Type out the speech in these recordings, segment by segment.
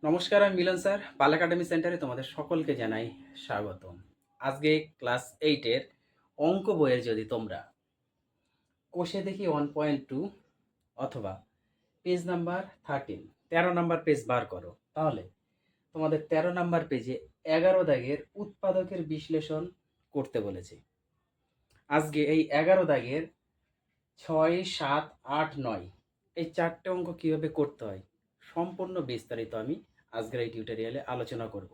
নমস্কার, আমি মিলন স্যার। পাল একাডেমি সেন্টারে তোমাদের সকলকে জানাই স্বাগতম। আজকে ক্লাস 8 এর অঙ্ক বইয়ের যদি তোমরা কোষে দেখি 1.2 অথবা পেজ নাম্বার 13 নাম্বার পেজ বার করো, তাহলে তোমাদের 13 নাম্বার পেজে 11 দাগের উৎপাদকের বিশ্লেষণ করতে বলেছে। আজকে এই 11 দাগের 6, 7, 8, 9 এই 4টে অঙ্ক কিভাবে করতে হয় সম্পূর্ণ বিস্তারিত আমি আজকের এই টিউটোরিয়ালে আলোচনা করব।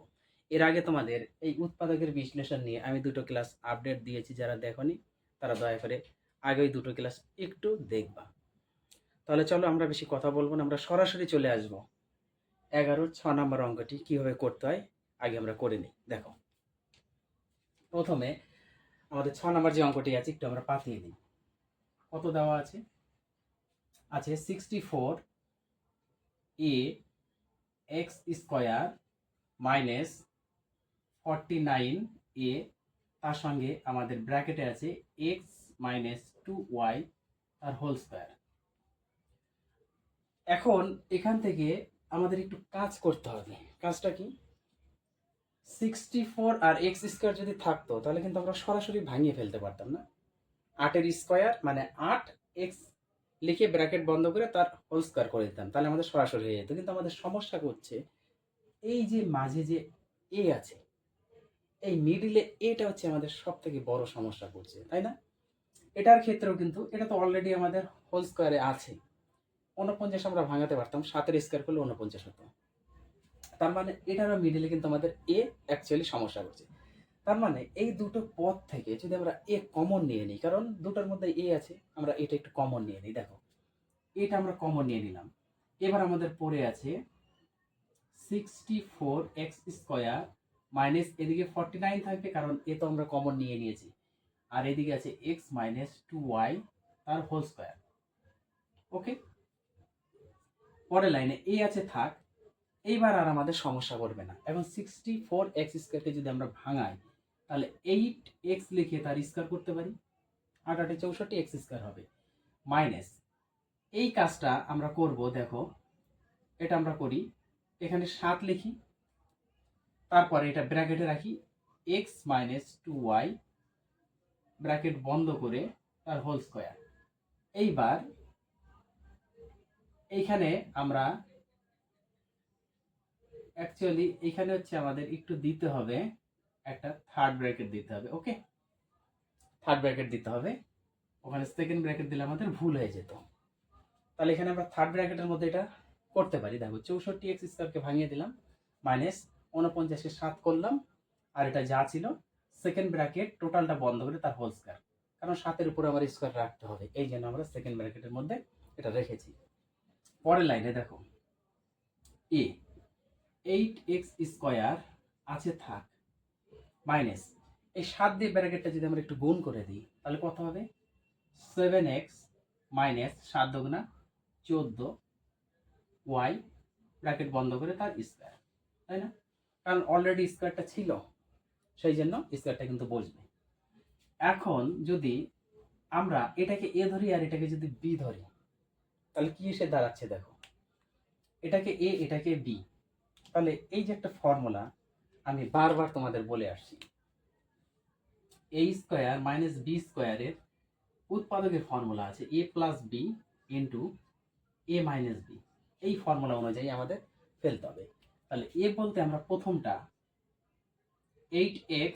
এর আগে তোমাদের এই উৎপাদকের বিশ্লেষণ নিয়ে আমি দুটো ক্লাস আপডেট দিয়েছি, যারা দেখোনি তারা দয়া করে আগে ওই দুটো ক্লাস একটু দেখবা। তাহলে চলো, আমরা বেশি কথা বলবো না, আমরা সরাসরি চলে আসবো 11, 6 নম্বর অঙ্কটি কিভাবে করতে হয় আগে আমরা করে নিই। দেখো, প্রথমে আমাদের 6 নম্বর যে অঙ্কটি আছে একটু আমরা পাতিয়ে দিই। কত দেওয়া আছে? 64 এ এক্স স্কোয়ার মাইনাস 49 এ, তার সঙ্গে আমাদের ব্র্যাকেটে আছে এক্স মাইনাস 2y তার হোল স্কোয়ার। এখন এখান থেকে আমাদের একটু কাজ করতে হবে। কাজটা কি? 64 আর এক্স স্কোয়ার যদি থাকতো তাহলে কিন্তু আমরা সরাসরি ভাঙিয়ে ফেলতে পারতাম না। 8 এর স্কোয়ার মানে 8 এক্স লিখে ব্র্যাকেট বন্ধ করে তার হোল স্কোয়ার করে দিতাম, তাহলে আমাদের সরাসরি হয়ে যেত। কিন্তু আমাদের সমস্যা করছে এই যে মাঝে যে এ আছে, এই মিডিলে এটা হচ্ছে আমাদের সব থেকে বড় সমস্যা করছে, তাই না? এটার ক্ষেত্রেও কিন্তু এটা তো অলরেডি আমাদের হোল স্কোয়ারে আছে। 49 আমরা ভাঙাতে পারতাম, 7 স্কোয়ার করলে 49 হতো। তার মানে এটারও মিডিলে কিন্তু আমাদের এ অ্যাকচুয়ালি সমস্যা করছে। তার মানে এই দুটো পদ থেকে যদি আমরা এ কমন নিয়ে নিই, কারণ দুটোর মধ্যে এ আছে, আমরা এটা একটু কমন নিয়ে নিই। দেখো, এটা আমরা কমন নিয়ে নিলাম। এবার আমাদের পড়ে আছে 64 এক্স স্কোয়ার মাইনাস এদিকে 49 থাকবে, কারণ এ তো আমরা কমন নিয়ে নিয়েছি, আর এদিকে আছে এক্স মাইনাস 2y তার হোল স্কোয়ার। ওকে, পরের লাইনে এ আছে থাক, এইবার আর আমাদের সমস্যা করবে না। এখন 64 এক্স স্কোয়ারকে যদি আমরা ভাঙাই তাহলে 8 এক্স লিখে তার স্কোয়ার করতে পারি, 8 8 64 এক্স স্কোয়ার হবে। মাইনাস এই কাজটা আমরা করব, দেখো এটা আমরা করি, এখানে 7 লিখি, তারপরে এটা ব্র্যাকেটে রাখি এক্স মাইনাস 2y ব্র্যাকেট বন্ধ করে তার হোল স্কোয়ার। এইবার এইখানে আমরা অ্যাকচুয়ালি এখানে হচ্ছে আমাদের একটু দিতে হবে, একটা থার্ড ব্র্যাকেট দিতে হবে। ওকে, থার্ড ব্র্যাকেট দিতে হবে, ওখানে সেকেন্ড ব্র্যাকেট দিলে আমাদের ভুল হয়ে যেত। তাহলে এখানে আমরা থার্ড ব্র্যাকেটের মধ্যে এটা করতে পারি। দেখো, 64 এক্স স্কোয়ারকে ভাঙিয়ে দিলাম, মাইনাস 49কে 7 করলাম, আর এটা যা ছিল সেকেন্ড ব্র্যাকেট টোটালটা বন্ধ করে তার হোল স্কোয়ার, কারণ 7-এর উপরে আমার স্কোয়ার রাখতে হবে, এই জন্য আমরা সেকেন্ড ব্র্যাকেটের মধ্যে এটা রেখেছি। পরের লাইনে দেখো, এ 8 এক্স স্কোয়ার আছে থাক, মাইনাস এই 7 দিয়ে ব্র্যাকেটটা যদি আমরা একটু গুণ করে দিই তাহলে কত হবে? 7x মাইনাস 7 দুগুণা 14 ওয়াই ব্র্যাকেট বন্ধ করে তার স্কোয়ার, তাই না? কারণ অলরেডি স্কোয়ারটা ছিল, সেই জন্য স্কোয়ারটা কিন্তু বসবে। এখন যদি আমরা এটাকে এ ধরি আর এটাকে যদি বি ধরি তাহলে কি এসে দাঁড়াচ্ছে? দেখো, এটাকে এ এটাকে বি, তাহলে এই যে একটা ফর্মুলা আমি বারবার তোমাদের বলে আসছি, এ স্কোয়ার মাইনাস বি স্কোয়ারের উৎপাদকের ফর্মুলা আছে এ প্লাস বি ইন্টু এ মাইনাস বি। এই ফর্মুলা অনুযায়ী আমাদের ফেলতে হবে। তাহলে এ বলতে আমরা প্রথমটা 8x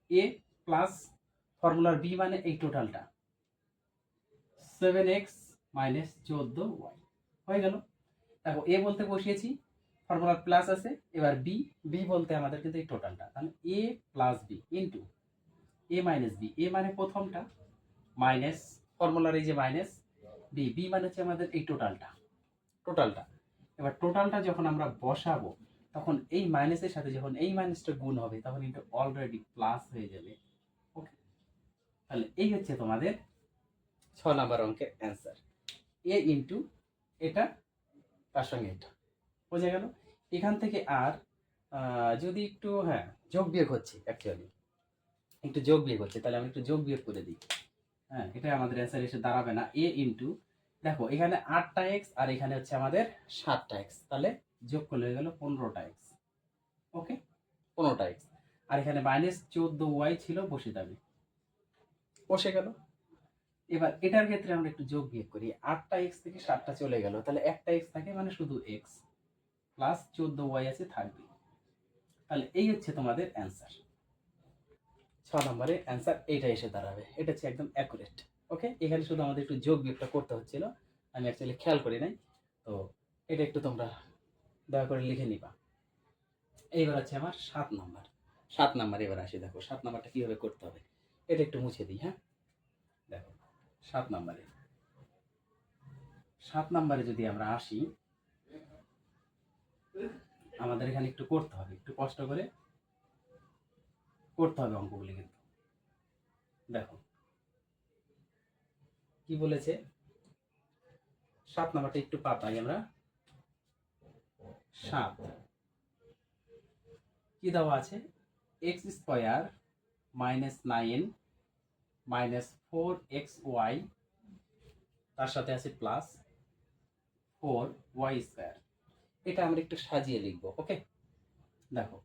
এ প্লাস ফর্মুলার বি মানে এই টোটালটা 7x মাইনাস 14y হয়ে গেল। দেখো, এ বলতে বসিয়েছি, ফর্মুলার প্লাস আছে, এবার বি, বি বলতে আমাদের কিন্তু এই টোটালটা, তাহলে এ প্লাস বি ইন্টু এ মাইনাস বি, এ মানে প্রথমটা মাইনাস ফর্মুলার এই যে মাইনাস বি, বি মানে হচ্ছে আমাদের এই টোটালটা, টোটালটা। এবার টোটালটা যখন আমরা বসাবো তখন এই মাইনাসের সাথে যখন এই মাইনাসটা গুণ হবে তখন কিন্তু অলরেডি প্লাস হয়ে যাবে। ওকে, তাহলে এই হচ্ছে তোমাদের 6 নাম্বার অঙ্কের অ্যান্সার, এ ইন্টু এটা তার সঙ্গে এটা। বোঝা গেল? এখান থেকে আর যদি একটু যোগ বিয়োগ হচ্ছে, অ্যাকচুয়ালি একটু যোগ বিয়োগ হচ্ছে, তাহলে আমি একটু যোগ বিয়োগ করে দিই। এটা আমাদের অ্যান্সার এসে দাঁড়াবে না, এ ইন্টু, দেখো এখানে 8টা এক্স আর এখানে হচ্ছে আমাদের 7টা এক্স, তাহলে যোগ করলে হয়ে গেল 15টা এক্স। ওকে, 15টা এক্স। আর এখানে -14y ছিল, বসে যাবে, বসে গেল। এবার এটার ক্ষেত্রে আমরা একটু যোগ বিয়োগ করি। 8টা এক্স থেকে 7টা চলে গেল, তাহলে একটা এক্স থাকে, মানে শুধু এক্স প্লাস 14y আছে, থাকবে। তাহলে এই হচ্ছে তোমাদের অ্যান্সার। 6 নম্বরের অ্যান্সার এইটা এসে দাঁড়াবে। এটা হচ্ছে একদম অ্যাকুরেট। ওকে, এখানে শুধু আমাদের একটু যোগ বিয়োগটা করতে হচ্ছিল, আমি অ্যাকচুয়ালি খেয়াল করি নাই, তো এটা একটু তোমরা দয়া করে লিখে নিবা। এইবার হচ্ছে আমার 7 নাম্বার। 7 নাম্বার এবার আসি, দেখো 7 নাম্বারটা কীভাবে করতে হবে, এটা একটু মুছে দিই। হ্যাঁ, দেখো 7 নাম্বারে, 7 নাম্বারে যদি আমরা আসি, আমাদের এখানে একটু করতে হবে, একটু কষ্ট করে করতে হবে অঙ্কগুলি। কিন্তু দেখো কি বলেছে, 7 নাম্বারটা একটু পাতাই আমরা। 7 কি দেওয়া আছে, এক্স স্কোয়ার -9 -4xy, তার সাথে আছে প্লাস 4y স্কোয়ার। এটা আমরা একটু সাজিয়ে লিখবো। ওকে, দেখো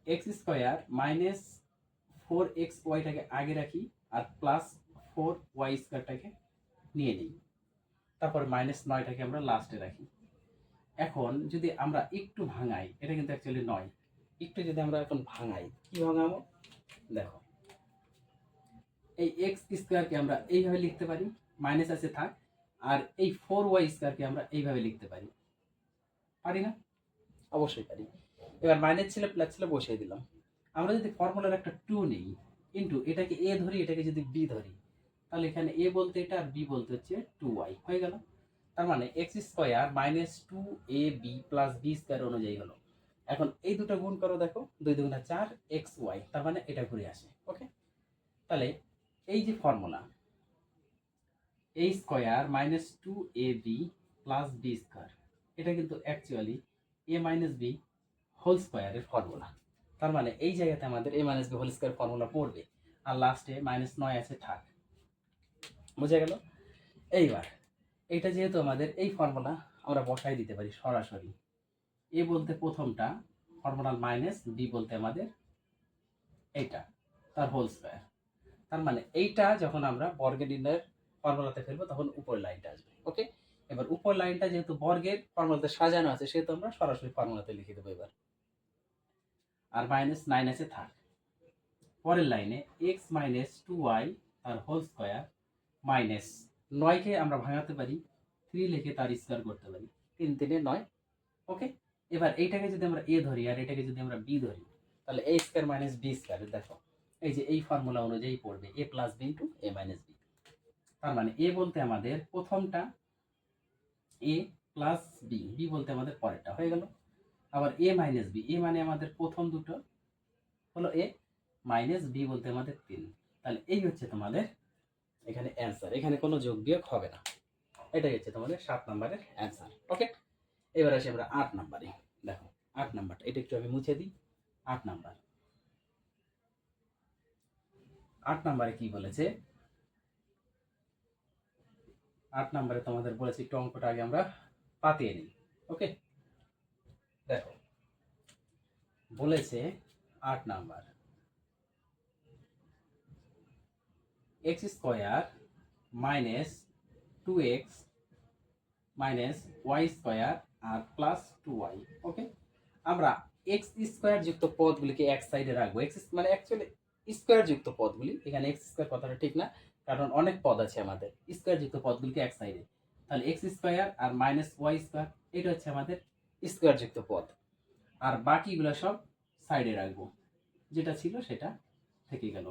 এক্স স্কোয়ার -4xyটাকে আগে রাখি, আর +4y স্কোয়ারটাকে নিয়ে নিই, তারপর -9টাকে আমরা লাস্টে রাখি। এখন যদি আমরা একটু ভাঙাই, এটা কিন্তু অ্যাকচুয়ালি নয়, একটু যদি আমরা এখন ভাঙাই, কি ভাঙাবো, দেখো এই এক্স স্কোয়ারকে আমরা এইভাবে লিখতে পারি, মাইনাস আছে থাক, আর এই 4y স্কোয়ারকে আমরা এইভাবে লিখতে পারি, পারি না? অবশ্যই পারি। এবার মাইনাস ছিল প্লাস ছিল বসিয়ে দিলাম। আমরা যদি ফর্মুলার একটা 2 নেই, ইন্টু এটাকে এ ধরি, এটাকে যদি বি ধরি, তাহলে এখানে এ বলতে এটা আর বি বলতে হচ্ছে 2y, হয়ে গেল। তার মানে x square -2ab plus b square অনুযায়ী হলো। এখন এই দুটো গুণ করো, দেখো 2 2 4 xy, তার মানে এটা ঘুরে আসে। ওকে, তাহলে এই যে formula a square -2ab plus b square, এটা কিন্তু actually a minus b whole স্কোয়ারের ফর্মুলা। তার মানে এই জায়গাতে আমাদের a minus b whole square formula পড়বে, আর লাস্টে -9 আছে, থাক। বুঝে গেল? এইবার এটা যেহেতু আমাদের এই ফর্মুলা, আমরা বসাই দিতে পারি সরাসরি। এ বলতে প্রথমটা ফর্মুলার মাইনাস, বি বলতে আমাদের এইটা, তার হোল স্কোয়ার। তার মানে এইটা যখন আমরা বর্গের নির্ণয়ের ফর্মুলাতে ফেলবো, তখন উপর লাইনটা আসবে। ওকে, এবার উপর লাইনটা যেহেতু বর্গের ফর্মুলাতে সাজানো আছে, সেহেতু আমরা সরাসরি ফর্মুলাতে লিখে দেবো এবার। আর -9 আছে, থাক। পরের লাইনে এক্স -2y তার হোল স্কোয়ার মাইনাস 9কে আমরা ভাঙাতে পারি, 3 লিখে তার স্কোয়ার করতে পারি, 3 3 9। ওকে, এবার এইটাকে যদি আমরা এ ধরি আর এটাকে যদি আমরা বি ধরি, তাহলে a square minus b square, দেখো এই যে এই ফর্মুলা অনুযায়ী পড়বে a plus B into A minus b. তার মানে এ বলতে আমাদের প্রথমটা, এ প্লাস বি, বি বলতে আমাদের পরেরটা, হয়ে গেল। আবার এ মাইনাস বি, এ মানে আমাদের প্রথম দুটো হলো এ, মাইনাস বি বলতে আমাদের 3। তাহলে এই হচ্ছে তোমাদের এখানে অ্যান্সার, এখানে কোনো যোগ বিয়োগ হবে না। এটাই হচ্ছে তোমাদের 7 নম্বরের অ্যান্সার। ওকে, এবার আসি আমরা 8 নম্বরে। দেখো 8 নাম্বারটা, এটা একটু আমি মুছে দিই। 8 নাম্বার, 8 নাম্বারে কি বলেছে, 8 নাম্বারে তোমাদের বলেছে, একটু অঙ্কটা আগে আমরা পাতিয়ে নিই। ওকে, দেখো বলেছে 8 number x square -2x -y square আর +2y। ওকে, আমরা এক্স স্কোয়ার যুক্ত পদগুলিকে এক সাইডে রাখবো। এক্স মানে অ্যাকচুয়ালি স্কোয়ার যুক্ত পদগুলি, এখানে এক্স স্কোয়ার কথাটা ঠিক না, কারণ অনেক পদ আছে আমাদের। স্কোয়ার যুক্ত পদগুলিকে এক সাইডে, তাহলে এক্স স্কোয়ার আর -y স্কোয়ার, এটা হচ্ছে আমাদের স্কোয়ার যুক্ত পদ, আর বাকিগুলো সব সাইডে রাখবো, যেটা ছিল সেটা থেকে গেল।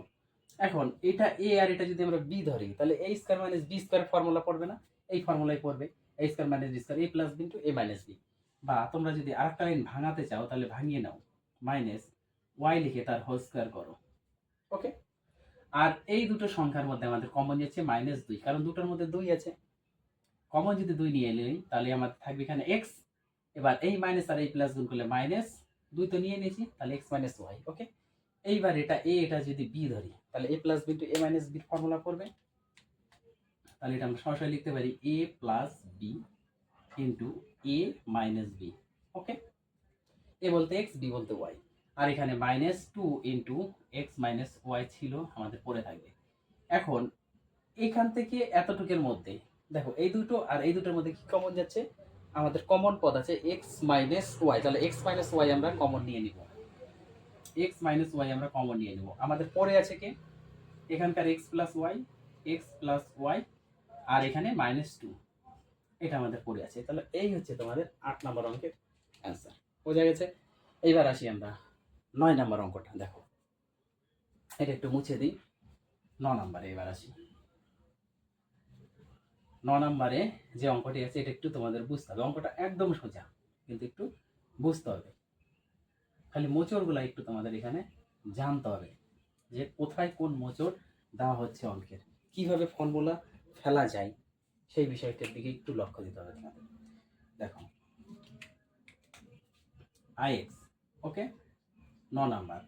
এখন এটা এ আর এটা যদি আমরা বি ধরি, তাহলে a square minus b square formula পড়বে না, এই ফর্মুলাই পড়বে, a square minus b square, a plus B into A minus b. বা তোমরা যদি আরেকটা লাইন ভাঙাতে চাও, তাহলে ভাঙিয়ে নাও, মাইনাস ওয়াই লিখে তার হোল স্কোয়ার করো। ওকে, আর এই দুটো সংখ্যার মধ্যে আমাদের কমন যাচ্ছে -2, কারণ দুটোর মধ্যে 2 আছে। কমন যদি 2 নিয়ে নিই, তাহলে আমাদের থাকবে এখানে এক্স। এবার এই মাইনাস আর এই প্লাস গুণ করলে -2 তো নিয়ে নিয়েছি, তাহলে এক্স মাইনাস ওয়াই। ওকে, এইবার এটা এ, এটা যদি বি ধরি, তাহলে এ প্লাস বি ইন্টু এ মাইনাস বির ফর্মুলা পড়বে। তাহলে এটা আমরা সরাসরি লিখতে পারি এ প্লাস বি ইন্টু এ মাইনাস বি। ওকে, এ বলতে এক্স, বি বলতে ওয়াই। আর এখানে -2 ইন্টু এক্স মাইনাস ওয়াই ছিল আমাদের পড়ে থাকবে। এখন এখান থেকে এতটুকের মধ্যে দেখো এই দুটো আর এই দুটোর মধ্যে কি কমন যাচ্ছে, আমাদের কমন পদ আছে এক্স মাইনাস ওয়াই, তাহলে এক্স মাইনাস ওয়াই আমরা কমন নিয়ে নিব, এক্স মাইনাস ওয়াই আমরা কমন নিয়ে নিব। আমাদের পরে আছে কি এখানকার এক্স প্লাস ওয়াই আর এখানে -2, এটা আমাদের পড়ে আছে। তাহলে এই হচ্ছে তোমাদের 8 নম্বর অঙ্কের অ্যান্সার, বোঝা গেছে। এইবার আসি আমরা 9 নম্বর অঙ্কটা, দেখো এটা একটু মুছে দিই। 9 নম্বরে এবার আসি। 9 নম্বরে যে অঙ্কটি আছে এটা একটু তোমাদের বুঝতে হবে, অঙ্কটা একদম সোজা কিন্তু একটু বুঝতে হবে, খালি মোচড়গুলো একটু তোমাদের এখানে জানতে হবে যে কোথায় কোন মোচড় দেওয়া হচ্ছে অঙ্কের, কিভাবে ফর্মুলা ফেলা যায় সেই বিষয়টার দিকে একটু লক্ষ্য দিতে হবে তোমাদের। দেখো IX, okay, 9 number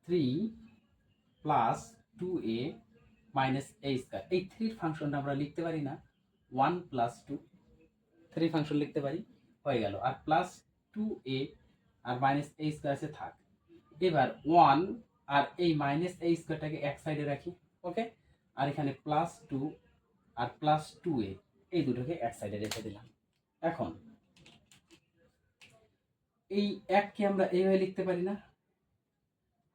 3 plus 2a minus a square, এই 3 ফাংশনটা আমরা লিখতে পারি না 1 প্লাস 2, 3 ফাংশন লিখতে পারি, হয়ে গেল। আর প্লাস 2a আর মাইনাস a স্কয়ার আছে থাক। এবার 1 আর এই মাইনাস a স্কয়ারটাকে এক সাইডে রাখি, ওকে, আর এখানে প্লাস 2 আর প্লাস 2a এই দুটোকে এক সাইডে রেখে দিলাম। এখন এই এককে আমরা এইভাবে লিখতে পারি না,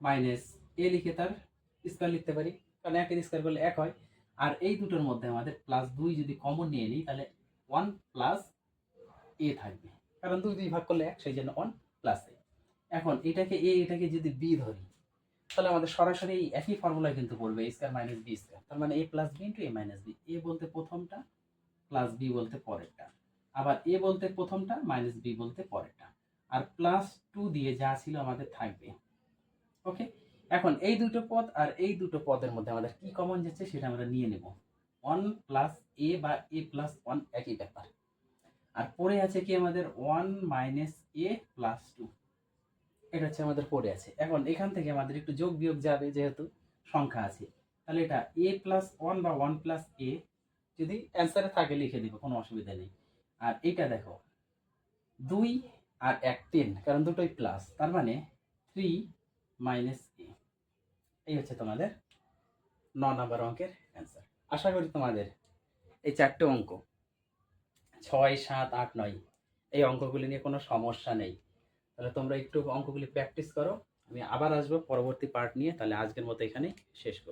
মাইনাস এ লিখে তার স্কয়ার লিখতে পারি, কারণ একের স্কয়ার করলে এক হয়। আর এই দুটোর মধ্যে আমাদের প্লাস 2 যদি কমন নিয়ে নিই তাহলে 1 প্লাস এ থাকবে, কারণ 2 ভাগ করলে 1, সেই জন্য 1 প্লাস এ। এখন এটাকে এ, এটাকে যদি বি ধরি তাহলে আমাদের সরাসরি এই একই ফর্মুলা কিন্তু পড়বে a square minus B square, তার মানে a plus B into A minus B, এ বলতে প্রথমটা প্লাস বি বলতে পরেরটা, আবার এ বলতে প্রথমটা মাইনাস বি বলতে পরেরটা, আর প্লাস 2 দিয়ে যা ছিল আমাদের থাকবে। ওকে, এখন এই দুটো পদ আর এই দুটো পদের মধ্যে আমাদের কি কমন যাচ্ছে সেটা আমরা নিয়ে নেব, 1 প্লাস এ বা এ প্লাস 1 একই ব্যাপার। আর পরে আছে কি আমাদের 1 মাইনাস এ প্লাস 2, এটা হচ্ছে আমাদের পড়ে আছে। এখন এখান থেকে আমাদের একটু যোগ বিয়োগ যাবে যেহেতু সংখ্যা আছে, তাহলে এটা এ প্লাস 1 বা 1 প্লাস এ যদি অ্যান্সারে থাকে লিখে দিব, কোনো অসুবিধা নেই। আর এটা দেখো 2 আর 1 3, কারণ দুটোই প্লাস, তার মানে 3 মাইনাস এ, এই হচ্ছে তোমাদের 9 নম্বর অঙ্কের অ্যান্সার। আশা করি তোমাদের এই 4টে অঙ্ক 6 7 8 9 এই অঙ্কগুলি নিয়ে কোনো সমস্যা নেই। তাহলে তোমরা একটু অঙ্কগুলি প্র্যাকটিস করো, আমি আবার আসবো পরবর্তী পার্ট নিয়ে। তাহলে আজকের মতো এখানেই শেষ করব।